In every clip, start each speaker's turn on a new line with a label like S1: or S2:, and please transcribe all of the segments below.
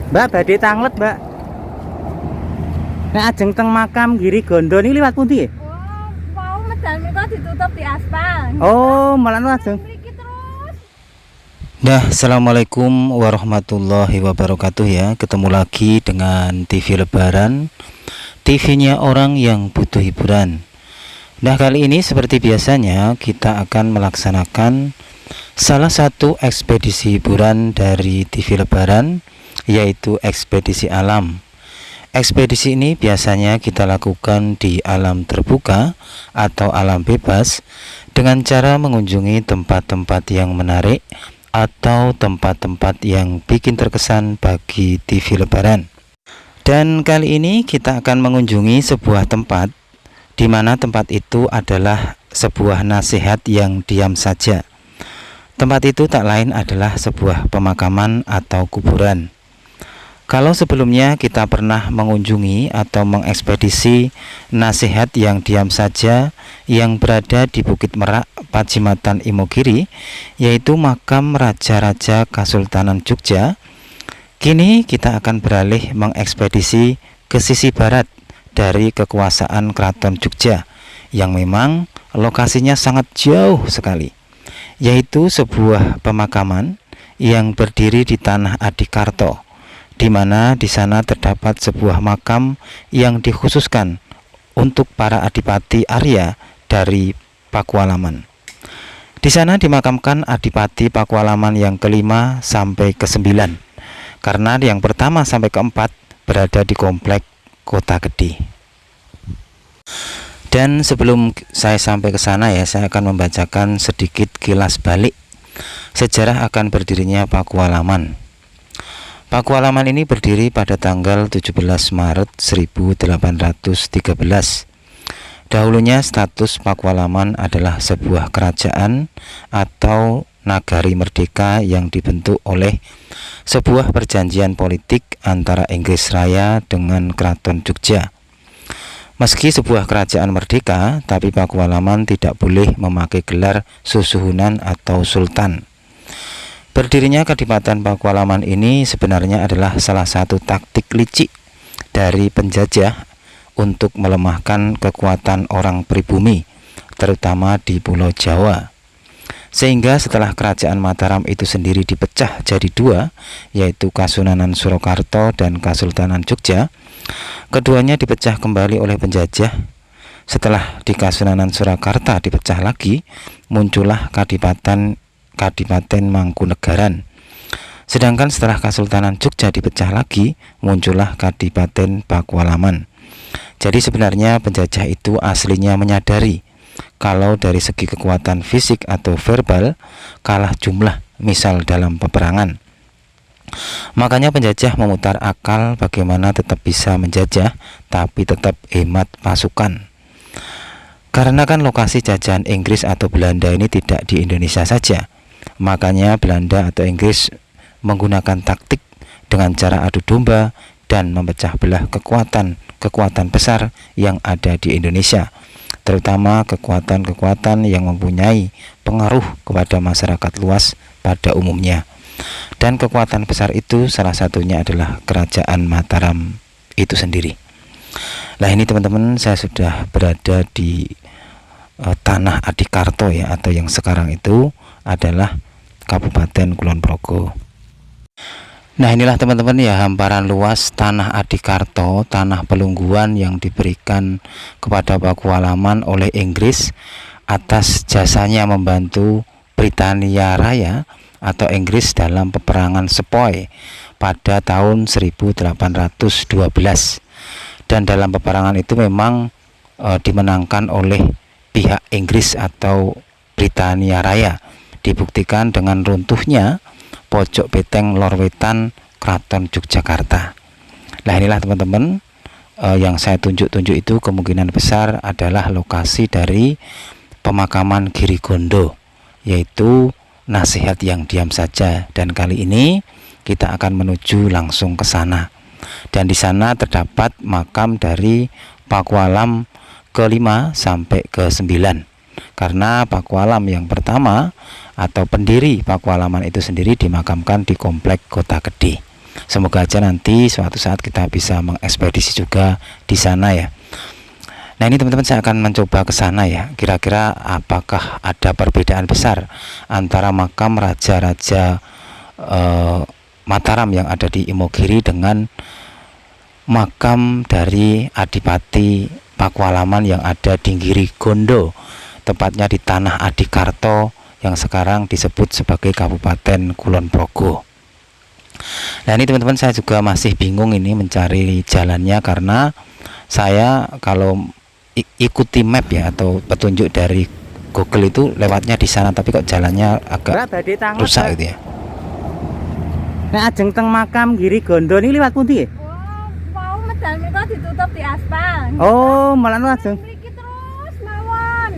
S1: Mbak badhe tanglet, Mbak. Nek ajeng teng makam Giri Gondo niki liwat pundi nggih?
S2: Oh, mau medan mriko ditutup di aspal.
S1: Oh, malah ajeng.
S2: Mriki terus.
S1: Nah, assalamualaikum warahmatullahi wabarakatuh ya. Ketemu lagi dengan TV Lebaran, TV-nya orang yang butuh hiburan. Nah, kali ini seperti biasanya kita akan melaksanakan salah satu ekspedisi hiburan dari TV Lebaran, yaitu ekspedisi alam. Ekspedisi ini biasanya kita lakukan di alam terbuka atau alam bebas dengan cara mengunjungi tempat-tempat yang menarik atau tempat-tempat yang bikin terkesan bagi TV Lebaran. Dan kali ini kita akan mengunjungi sebuah tempat di mana tempat itu adalah sebuah nasihat yang diam saja. Tempat itu tak lain adalah sebuah pemakaman atau kuburan. Kalau sebelumnya kita pernah mengunjungi atau mengekspedisi nasihat yang diam saja yang berada di Bukit Merak, Pacitan Imogiri, yaitu makam Raja-Raja Kasultanan Jogja, kini kita akan beralih mengekspedisi ke sisi barat dari kekuasaan Keraton Jogja, yang memang lokasinya sangat jauh sekali, yaitu sebuah pemakaman yang berdiri di Tanah Adikarto, di mana di sana terdapat sebuah makam yang dikhususkan untuk para adipati Arya dari Pakualaman. Di sana dimakamkan adipati Pakualaman yang kelima sampai ke-9, karena yang pertama sampai ke-4 berada di komplek Kota Gede. Dan sebelum saya sampai ke sana ya, saya akan membacakan sedikit kilas balik sejarah akan berdirinya Pakualaman. Pakualaman ini berdiri pada tanggal 17 Maret 1813. Dahulunya status Pakualaman adalah sebuah kerajaan atau nagari merdeka yang dibentuk oleh sebuah perjanjian politik antara Inggris Raya dengan Keraton Jogja. Meski sebuah kerajaan merdeka, tapi Pakualaman tidak boleh memakai gelar susuhunan atau sultan. Berdirinya Kadipaten Pakualaman ini sebenarnya adalah salah satu taktik licik dari penjajah untuk melemahkan kekuatan orang pribumi, terutama di Pulau Jawa. Sehingga setelah kerajaan Mataram itu sendiri dipecah jadi dua, yaitu Kasunanan Surakarta dan Kasultanan Jogja, keduanya dipecah kembali oleh penjajah. Setelah di Kasunanan Surakarta dipecah lagi, muncullah Kadipaten Mangkunegaran. Sedangkan setelah Kasultanan Jogja dipecah lagi, muncullah Kadipaten Pakualaman. Jadi sebenarnya penjajah itu aslinya menyadari kalau dari segi kekuatan fisik atau verbal kalah jumlah, misal dalam peperangan. Makanya penjajah memutar akal bagaimana tetap bisa menjajah tapi tetap hemat pasukan. Karena kan lokasi jajahan Inggris atau Belanda ini tidak di Indonesia saja. Makanya Belanda atau Inggris menggunakan taktik dengan cara adu domba dan memecah belah kekuatan besar yang ada di Indonesia, terutama kekuatan-kekuatan yang mempunyai pengaruh kepada masyarakat luas pada umumnya. Dan kekuatan besar itu salah satunya adalah Kerajaan Mataram itu sendiri. Nah, ini teman-teman, saya sudah berada di Tanah Adikarto ya, atau yang sekarang itu adalah Kabupaten Kulon Progo. Nah, inilah teman-teman ya, hamparan luas Tanah Adikarto, tanah pelungguan yang diberikan kepada Pakualaman oleh Inggris atas jasanya membantu Britania Raya atau Inggris dalam peperangan Sepoy pada tahun 1812. Dan dalam peperangan itu memang dimenangkan oleh pihak Inggris atau Britania Raya, dibuktikan dengan runtuhnya pojok beteng Lor Wetan Keraton Yogyakarta. Nah, inilah teman-teman, yang saya tunjuk-tunjuk itu kemungkinan besar adalah lokasi dari pemakaman Giri Gondo, yaitu nasihat yang diam saja. Dan kali ini kita akan menuju langsung ke sana. Dan di sana terdapat makam dari Pakualam ke-5 sampai ke-9. Karena Pakualam yang pertama atau pendiri Pakualaman itu sendiri dimakamkan di komplek Kota Gede. Semoga aja nanti suatu saat kita bisa mengekspedisi juga di sana ya. Nah ini teman-teman, saya akan mencoba ke sana ya. Kira-kira apakah ada perbedaan besar antara makam raja-raja Mataram yang ada di Imogiri dengan makam dari Adipati Pakualaman yang ada di Girigondo, tepatnya di tanah Adikarto yang sekarang disebut sebagai Kabupaten Kulon Progo. Nah ini teman-teman, saya juga masih bingung ini mencari jalannya, karena saya kalau ikuti map ya atau petunjuk dari Google itu lewatnya di sana, tapi kok jalannya agak rusak gitu ya.
S3: Nek ajeng teng makam Girigondo ini liwat pundi ya?
S2: Mau medal mereka ditutup di aspal.
S3: Oh, malah ajeng.
S2: Mriki terus mawon.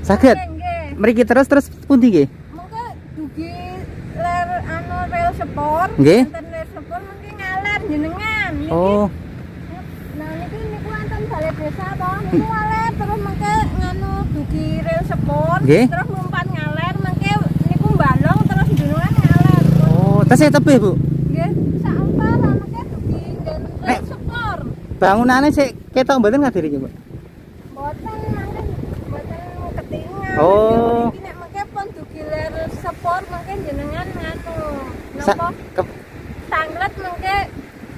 S3: Saged.
S2: Nggih.
S3: Mriki terus pundi nggih?
S2: Mengko dugi ler rel sepur.
S3: Nggih.
S2: Enten rel sepur mengki ngaler jenengan. Niki.
S3: Oh,
S2: Nah niku enten balai desa to. Niku ngaler terus mengke nganu dugi rel sepur.
S3: Nggih.
S2: Terus numpat ngaler mengke niku balong terus jenengan ngaler.
S3: tesih tebih, Bu.
S2: Nggih, sak ampara mengke dugi nggen
S3: Nek.
S2: rel sepur.
S3: Bangunane sik ketok mboten ngadiriki, Bu.
S2: Boten mangken boten ketingan.
S3: Oh.
S2: Iki nek mengke pun dugi ler sepur mengke jenengan nganu.
S3: Sa-
S2: Napa
S3: ke-
S2: tanglet mengke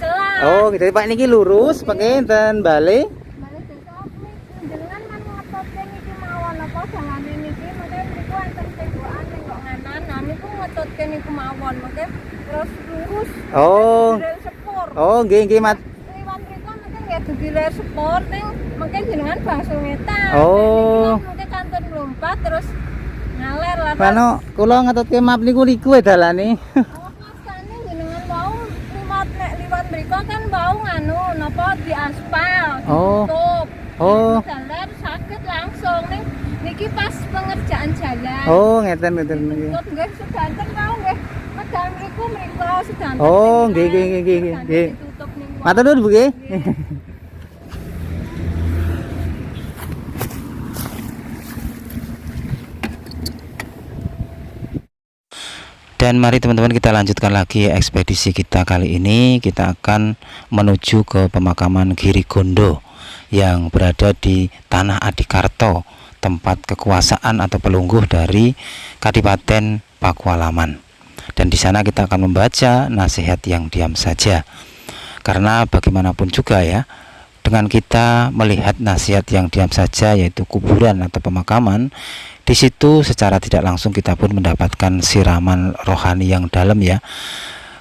S2: celah.
S3: Oh, gitu Pak, niki lurus pengke enten bale.
S2: Balik desa niki jenengan kan ngetotke niki mawon apa dalane niki mengke niku enten tenggokan tenggok nganan. Nah niku ngetotke niku mawon mengke terus lurus.
S3: Oh.
S2: Rel sepur.
S3: Oh, nggih Mat.
S2: Liwat mriku mungkin nggih dugi ler sepur ning mungkin jenengan bangsul ngetan.
S3: Oh.
S2: Mungkin kantun mlumpat terus ngaler lah.
S3: Mano kula ngetutke map niku ya dalane.
S2: Oh, masane jenengan wau liwat mriku kan wau nganu napa di aspal.
S3: Oh.
S2: Ditutup.
S3: Oh.
S2: Jalan sakit langsung ning niki pas pengerjaan jalan.
S3: Oh, ngeten niki.
S2: Tutup nggih sedanten wau nggih. Medal mriku sedanten.
S3: Oh, nggih.
S2: Ditutup ning wau.
S3: Matur nuwun, Bu nggih.
S1: Dan mari teman-teman, kita lanjutkan lagi ekspedisi kita. Kali ini kita akan menuju ke pemakaman Girigondo yang berada di tanah Adikarto, tempat kekuasaan atau pelungguh dari Kadipaten Pakualaman. Dan di sana kita akan membaca nasihat yang diam saja. Karena bagaimanapun juga ya, dengan kita melihat nasihat yang diam saja, yaitu kuburan atau pemakaman, di situ secara tidak langsung kita pun mendapatkan siraman rohani yang dalam ya.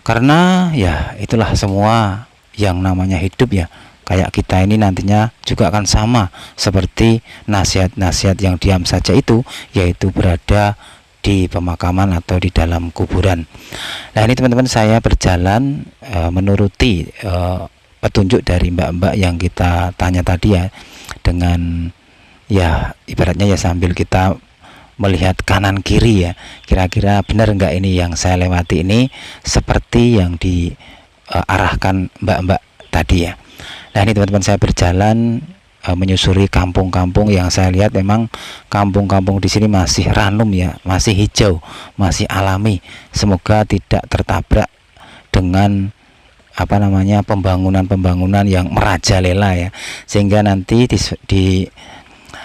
S1: Karena ya itulah semua yang namanya hidup ya. Kayak kita ini nantinya juga akan sama seperti nasihat-nasihat yang diam saja itu, yaitu berada di pemakaman atau di dalam kuburan. Nah ini teman-teman, saya berjalan menuruti petunjuk dari mbak-mbak yang kita tanya tadi ya, dengan ya ibaratnya ya sambil kita melihat kanan kiri ya, kira-kira benar enggak ini yang saya lewati ini seperti yang diarahkan mbak-mbak tadi ya. Nah ini teman-teman, saya berjalan menyusuri kampung-kampung yang saya lihat memang kampung-kampung di sini masih ranum ya, masih hijau, masih alami. Semoga tidak tertabrak dengan apa namanya pembangunan-pembangunan yang merajalela ya, sehingga nanti di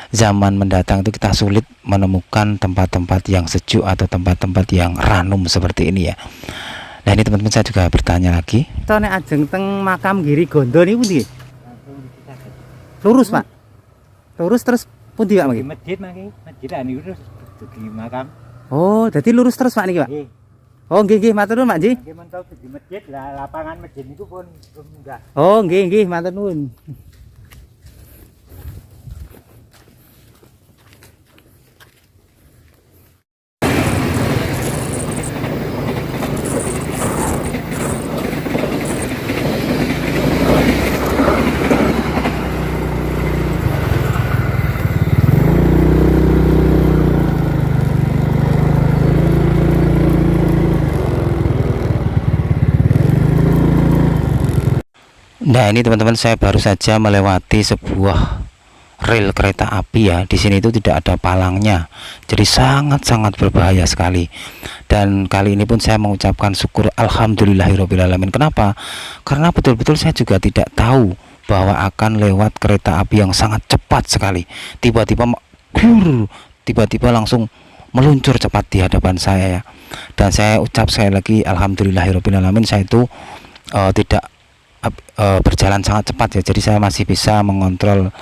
S1: zaman mendatang itu kita sulit menemukan tempat-tempat yang sejuk atau tempat-tempat yang ranum seperti ini ya. Nah ini teman-teman, saya juga bertanya lagi.
S3: To nek ajeng teng makam Girigondo niku pundi? Lurus, Pak. Lurus terus pundi, Pak?
S4: Di masjid masjid niku terus dugi makam.
S3: Oh, jadi lurus terus Pak niki, Pak.
S4: Nggih.
S3: Oh, nggih matur nuwun, Pak Ji.
S4: Nggih mentok di masjid lah, lapangan masjid niku pun enggak.
S3: Oh, nggih matur nuwun.
S1: Nah ini teman-teman, saya baru saja melewati sebuah rel kereta api ya. Di sini itu tidak ada palangnya, jadi sangat-sangat berbahaya sekali. Dan kali ini pun saya mengucapkan syukur alhamdulillahirobbilalamin. Kenapa? Karena betul-betul saya juga tidak tahu bahwa akan lewat kereta api yang sangat cepat sekali. Tiba-tiba langsung meluncur cepat di hadapan saya ya. Dan saya ucap sekali lagi alhamdulillahirobbilalamin, saya itu tidak berjalan sangat cepat ya. Jadi saya masih bisa mengontrol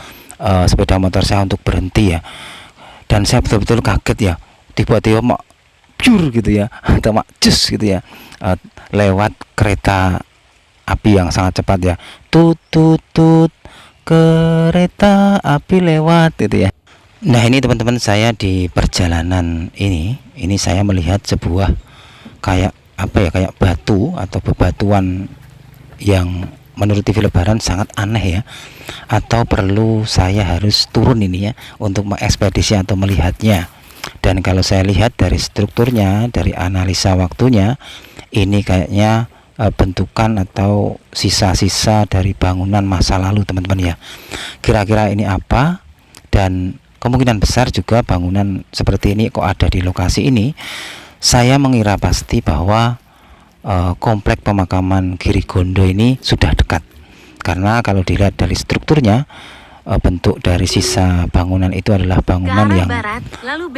S1: sepeda motor saya untuk berhenti ya. Dan saya betul-betul kaget ya, tiba-tiba mak pure gitu ya, atau mak cus gitu ya, lewat kereta api yang sangat cepat ya. Tut tut tut, kereta api lewat gitu ya. Nah ini teman-teman, saya di perjalanan ini saya melihat sebuah kayak apa ya, kayak batu atau bebatuan yang menurut TV Lebaran sangat aneh ya, atau perlu saya harus turun ini ya untuk mengekspedisi atau melihatnya. Dan kalau saya lihat dari strukturnya, dari analisa waktunya, ini kayaknya bentukan atau sisa-sisa dari bangunan masa lalu teman-teman ya. Kira-kira ini apa? Dan kemungkinan besar juga bangunan seperti ini kok ada di lokasi ini. Saya mengira pasti bahwa komplek pemakaman Girigondo ini sudah dekat, karena kalau dilihat dari strukturnya, bentuk dari sisa bangunan itu adalah bangunan yang
S5: barat,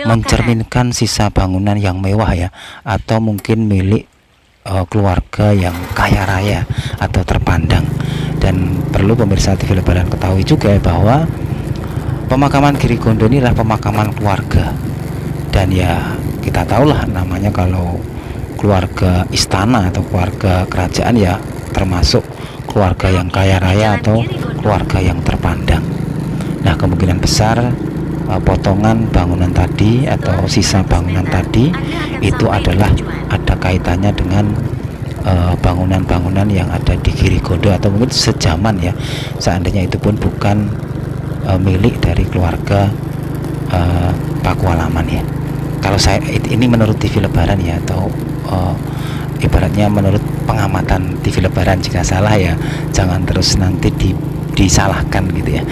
S1: mencerminkan sisa bangunan yang mewah ya, atau mungkin milik keluarga yang kaya raya atau terpandang. Dan perlu pemirsa TV Lebaran ketahui juga bahwa pemakaman Girigondo ini adalah pemakaman keluarga. Dan ya kita tahulah namanya kalau keluarga istana atau keluarga kerajaan ya termasuk keluarga yang kaya raya atau keluarga yang terpandang. Nah kemungkinan besar potongan bangunan tadi atau sisa bangunan tadi itu adalah ada kaitannya dengan bangunan-bangunan yang ada di Girigondo, atau mungkin sejaman ya, seandainya itu pun bukan milik dari keluarga Pakualaman ya. Kalau saya ini menurut TV Lebaran ya, atau ibaratnya menurut pengamatan TV Lebaran. Jika salah ya jangan terus nanti disalahkan gitu ya.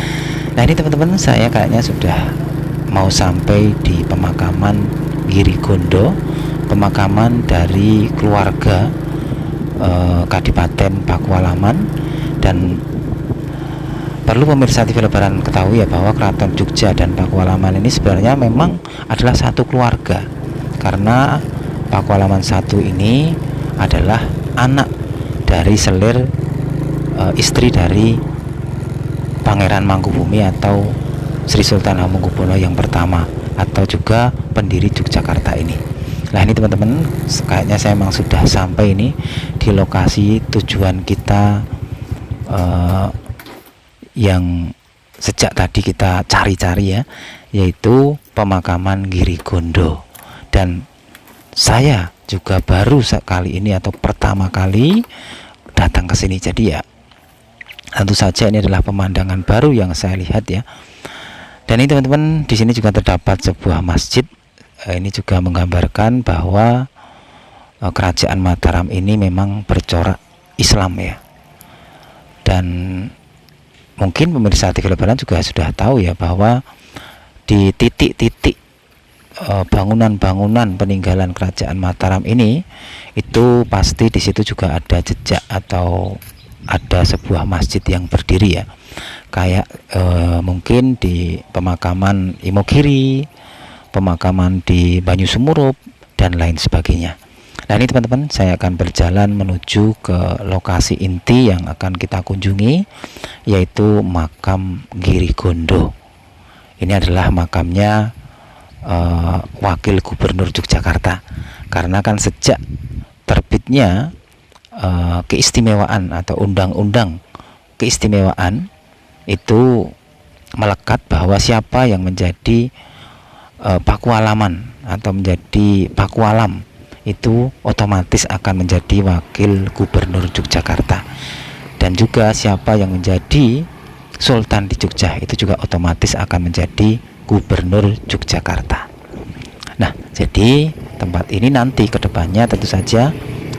S1: Nah ini teman-teman, saya kayaknya sudah mau sampai di pemakaman Girigondo, pemakaman dari keluarga Kadipaten Pakualaman. Dan perlu pemirsa TV Lebaran ketahui ya bahwa Keraton Jogja dan Pakualaman ini sebenarnya memang adalah satu keluarga, karena Pakualaman satu ini adalah anak dari selir istri dari Pangeran Mangkubumi atau Sri Sultan Hamengkubuwono yang pertama, atau juga pendiri Yogyakarta ini. Nah ini teman-teman, kayaknya saya memang sudah sampai ini di lokasi tujuan kita yang sejak tadi kita cari-cari ya, yaitu pemakaman Girigondo. Dan saya juga baru sekali ini atau pertama kali datang ke sini. Jadi ya tentu saja ini adalah pemandangan baru yang saya lihat ya. Dan ini teman-teman, di sini juga terdapat sebuah masjid. Ini juga menggambarkan bahwa kerajaan Mataram ini memang bercorak Islam ya. Dan mungkin pemirsa TV Lebaran juga sudah tahu ya bahwa di titik-titik bangunan-bangunan peninggalan kerajaan Mataram ini, itu pasti di situ juga ada jejak atau ada sebuah masjid yang berdiri ya. Kayak mungkin di pemakaman Imogiri, pemakaman di Banyu Sumurup, dan lain sebagainya. Nah ini teman-teman, saya akan berjalan menuju ke lokasi inti yang akan kita kunjungi, yaitu makam Girigondo. Ini adalah makamnya Wakil Gubernur Yogyakarta, karena kan sejak terbitnya keistimewaan atau undang-undang keistimewaan itu melekat bahwa siapa yang menjadi Pakualaman atau menjadi Pakualam itu otomatis akan menjadi Wakil Gubernur Yogyakarta. Dan juga siapa yang menjadi Sultan di Jogja itu juga otomatis akan menjadi Gubernur Yogyakarta. Nah, jadi tempat ini nanti kedepannya tentu saja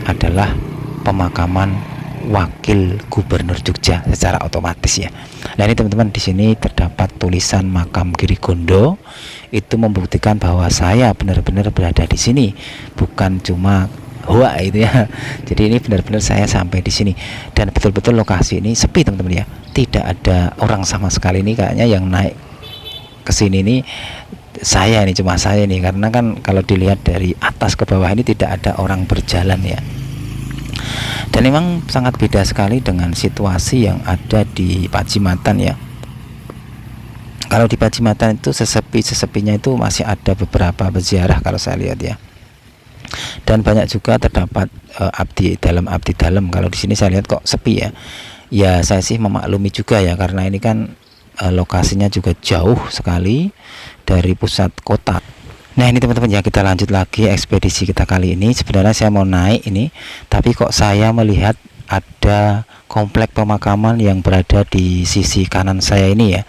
S1: adalah pemakaman wakil gubernur Jogja secara otomatis ya. Nah ini teman-teman, di sini terdapat tulisan makam Girigondo, itu membuktikan bahwa saya benar-benar berada di sini, bukan cuma hoa itu ya. Jadi ini benar-benar saya sampai di sini, dan betul-betul lokasi ini sepi teman-teman ya, tidak ada orang sama sekali. Ini kayaknya yang naik ke sini nih saya nih, cuma saya nih, karena kan kalau dilihat dari atas ke bawah ini tidak ada orang berjalan ya. Dan memang sangat beda sekali dengan situasi yang ada di Pacimataan ya. Kalau di Pacimataan itu sesepinya itu masih ada beberapa peziarah kalau saya lihat ya. Dan banyak juga terdapat abdi dalam. Kalau di sini saya lihat kok sepi ya. Ya saya sih memaklumi juga ya, karena ini kan lokasinya juga jauh sekali dari pusat kota. Nah ini teman-teman ya, kita lanjut lagi ekspedisi kita kali ini. Sebenarnya saya mau naik ini, tapi kok saya melihat ada komplek pemakaman yang berada di sisi kanan saya ini ya.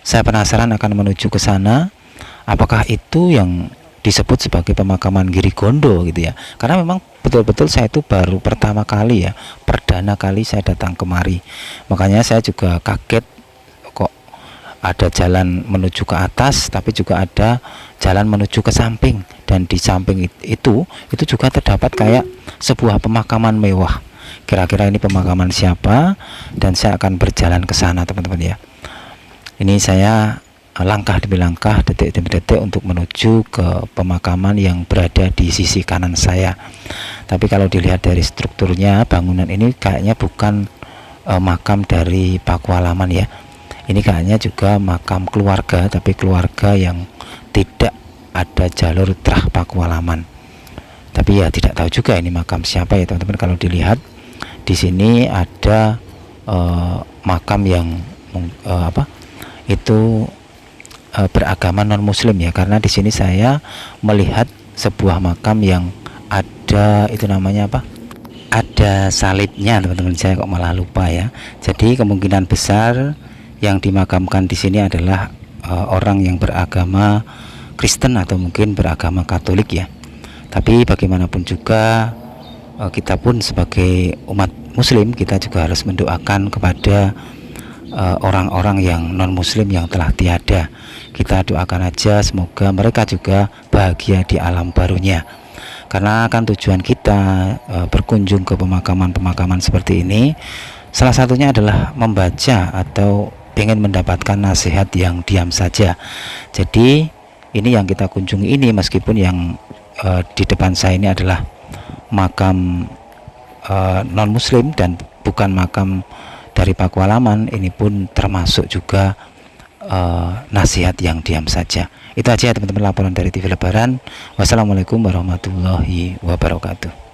S1: Saya penasaran akan menuju ke sana. Apakah itu yang disebut sebagai pemakaman Girigondo gitu ya? Karena memang betul-betul saya itu baru pertama kali ya, perdana kali saya datang kemari. Makanya saya juga kaget, kok ada jalan menuju ke atas tapi juga ada jalan menuju ke samping, dan di samping itu juga terdapat kayak sebuah pemakaman mewah. Kira-kira ini pemakaman siapa, dan saya akan berjalan ke sana teman-teman ya. Ini saya langkah demi langkah, detik demi detik untuk menuju ke pemakaman yang berada di sisi kanan saya. Tapi kalau dilihat dari strukturnya, bangunan ini kayaknya bukan makam dari Pakualaman ya. Ini kayaknya juga makam keluarga, tapi keluarga yang tidak ada jalur Trah Pakualaman. Tapi ya tidak tahu juga ini makam siapa ya teman-teman. Kalau dilihat di sini ada makam yang beragama non muslim ya, karena di sini saya melihat sebuah makam yang ada itu namanya apa, ada salibnya teman-teman. Saya kok malah lupa ya. Jadi kemungkinan besar yang dimakamkan di sini adalah orang yang beragama Kristen atau mungkin beragama Katolik ya. Tapi bagaimanapun juga kita pun sebagai umat muslim, kita juga harus mendoakan kepada orang-orang yang non muslim yang telah tiada. Kita doakan aja semoga mereka juga bahagia di alam barunya. Karena kan tujuan kita berkunjung ke pemakaman-pemakaman seperti ini, salah satunya adalah membaca atau ingin mendapatkan nasihat yang diam saja. Jadi ini yang kita kunjungi ini, meskipun yang di depan saya ini adalah makam non muslim dan bukan makam dari Pakualaman, ini pun termasuk juga nasihat yang diam saja. Itu aja ya teman-teman, laporan dari TV Lebaran. Wassalamualaikum warahmatullahi wabarakatuh.